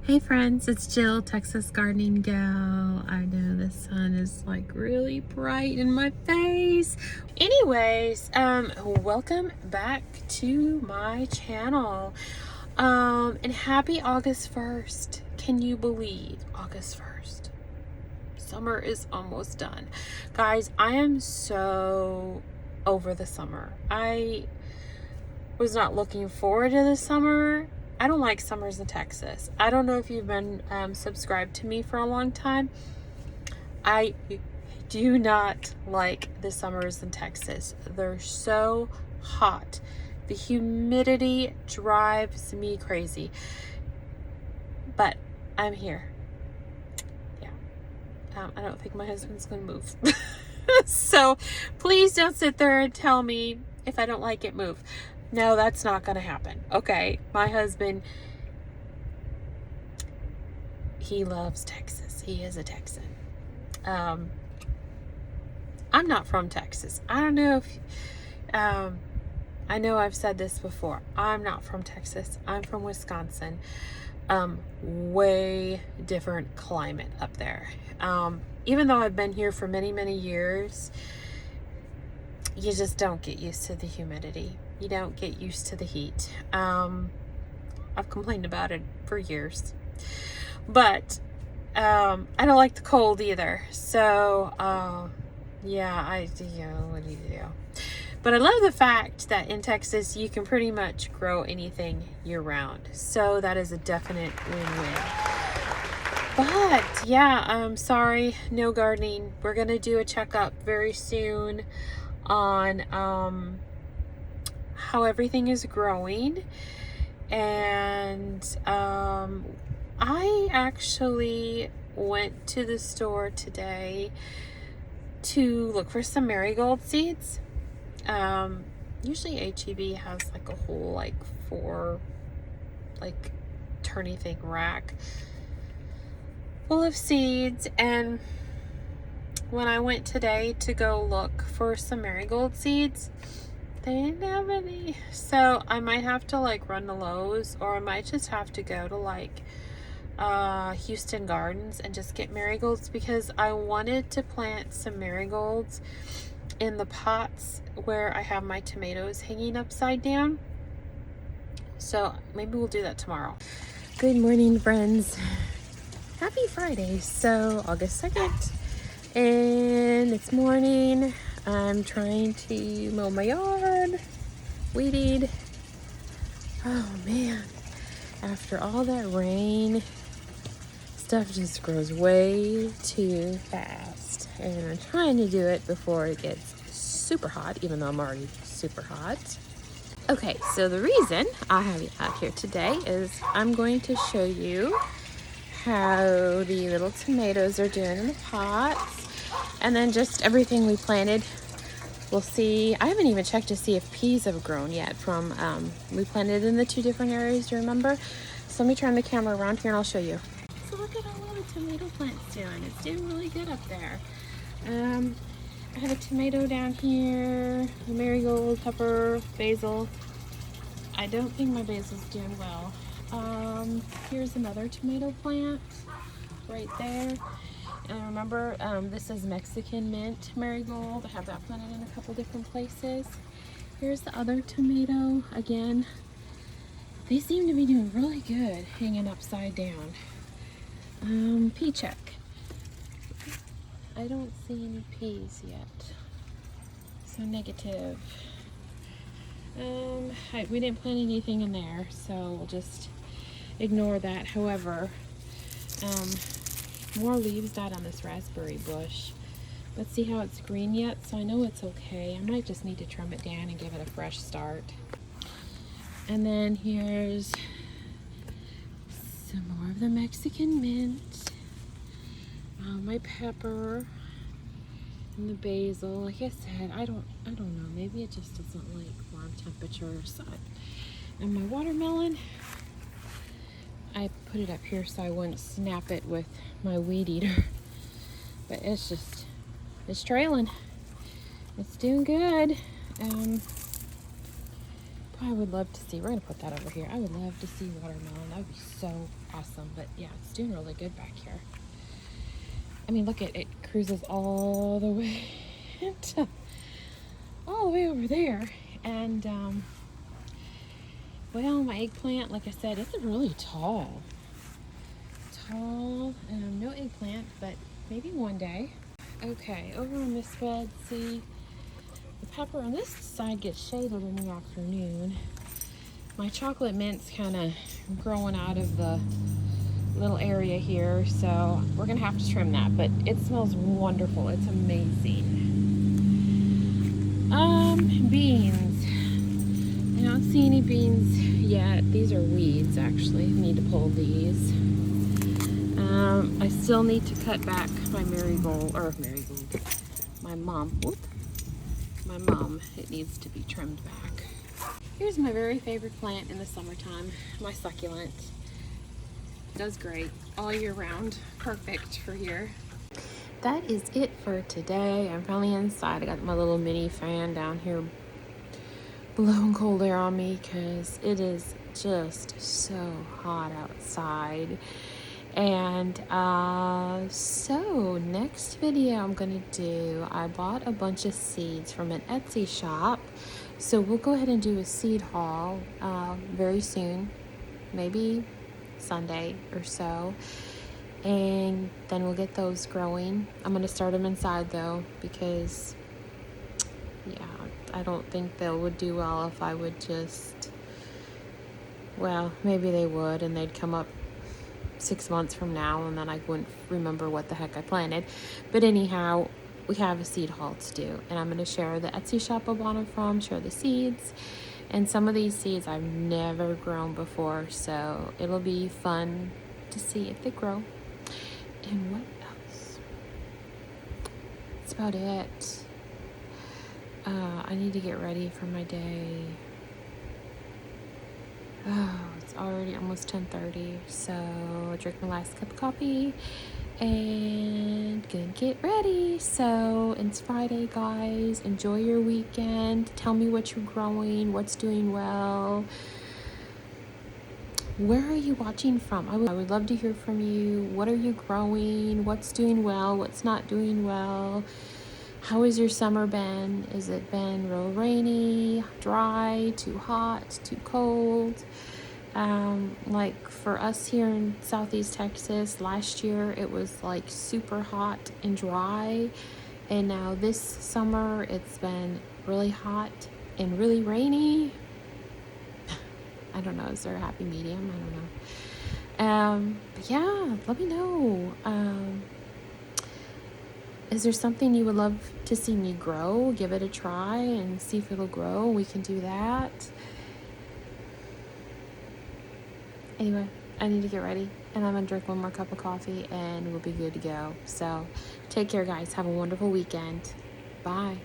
Hey friends, it's Jill, Texas Gardening Gal. I know the sun is like really bright in my face. Anyways, welcome back to my channel. And happy August 1st. Can you believe August 1st? Summer is almost done. Guys, I am so over the summer. I was not looking forward to the summer. I don't like summers in Texas. I don't know if you've been subscribed to me for a long time. I do not like the summers in Texas. They're so hot. The humidity drives me crazy. But I'm here. Yeah. I don't think my husband's going to move. So please don't sit there and tell me if I don't like it, move. No, that's not going to happen. Okay, my husband, he loves Texas. He is a Texan. I'm not from Texas. I don't know if, I know I've said this before. I'm not from Texas. I'm from Wisconsin. Way different climate up there. Even though I've been here for many, many years, you just don't get used to the humidity. You don't get used to the heat. I've complained about it for years. But I don't like the cold either. So, yeah, what do you do? But I love the fact that in Texas, you can pretty much grow anything year round. So that is a definite win-win. But yeah, I'm sorry, no gardening. We're going to do a checkup very soon on how everything is growing. And I actually went to the store today to look for some marigold seeds. Usually HEB has like a whole like 4 like turny thing rack full of seeds, and when I went today to go look for some marigold seeds, they didn't have any. So I might have to like run to Lowe's, or I might just have to go to like Houston Gardens and just get marigolds, because I wanted to plant some marigolds in the pots where I have my tomatoes hanging upside down. So maybe we'll do that tomorrow. Good morning, friends. Happy Friday. So August 2nd, and it's morning. I'm trying to mow my yard, weed. Oh man, after all that rain, stuff just grows way too fast. And I'm trying to do it before it gets super hot, even though I'm already super hot. Okay, so the reason I have you out here today is I'm going to show you how the little tomatoes are doing in the pots, and then just everything we planted. We'll see. I haven't even checked to see if peas have grown yet from we planted in the 2 different areas, do you remember? So let me turn the camera around here and I'll show you. So look at how well the tomato plant's doing. It's doing really good up there. I have a tomato down here, a marigold, pepper, basil. I don't think my basil's doing well. Here's another tomato plant right there. And remember, this is Mexican mint marigold. I have that planted in a couple different places. Here's the other tomato. Again, they seem to be doing really good hanging upside down. Pea check. I don't see any peas yet, so negative. We didn't plant anything in there, so we'll just ignore that. However, more leaves died on this raspberry bush. Let's see how it's green yet, so I know it's okay. I might just need to trim it down and give it a fresh start. And then here's some more of the Mexican mint, my pepper, and the basil. Like I said, I don't know, maybe it just doesn't like warm temperature or something. And my watermelon, I put it up here so I wouldn't snap it with my weed eater, but it's trailing. It's doing good. I would love to see, we're gonna put that over here. I would love to see watermelon. That would be so awesome. But yeah, it's doing really good back here. I mean, look at it, cruises all the way to, all the way over there. And well, my eggplant, like I said, it's really tall. No eggplant, but maybe one day. Okay, over on this bed, see, the pepper on this side gets shaded in the afternoon. My chocolate mint's kind of growing out of the little area here, so we're gonna have to trim that, but it smells wonderful. It's amazing. Beans. I don't see any beans yet. These are weeds, actually. I need to pull these. I still need to cut back my my mum, it needs to be trimmed back. Here's my very favorite plant in the summertime, my succulent. Does great all year round, perfect for here. That is it for today. I'm finally inside. I got my little mini fan down here blowing cold air on me because it is just so hot outside. And so next video I'm gonna do, I bought a bunch of seeds from an Etsy shop, so we'll go ahead and do a seed haul very soon, maybe Sunday or so, and then we'll get those growing. I'm gonna start them inside though, because yeah, I don't think they would do well if I would just, well, maybe they would and they'd come up 6 months from now and then I wouldn't remember what the heck I planted. But anyhow, we have a seed haul to do, and I'm going to share the Etsy shop I bought them from, share the seeds, and some of these seeds I've never grown before, so it'll be fun to see if they grow. And what else? That's about it. I need to get ready for my day. Oh, it's already almost 10:30, so I drank my last cup of coffee and gonna get ready. So it's Friday, guys. Enjoy your weekend. Tell me what you're growing, what's doing well. Where are you watching from? I would love to hear from you. What are you growing? What's doing well? What's not doing well? How has your summer been? Has it been real rainy, dry, too hot, too cold? Like for us here in Southeast Texas, last year it was like super hot and dry, and now this summer it's been really hot and really rainy. I don't know, is there a happy medium? I don't know. But yeah, let me know. Is there something you would love to see me grow? Give it a try and see if it'll grow. We can do that. Anyway, I need to get ready, and I'm gonna drink one more cup of coffee and we'll be good to go. So take care, guys. Have a wonderful weekend. Bye.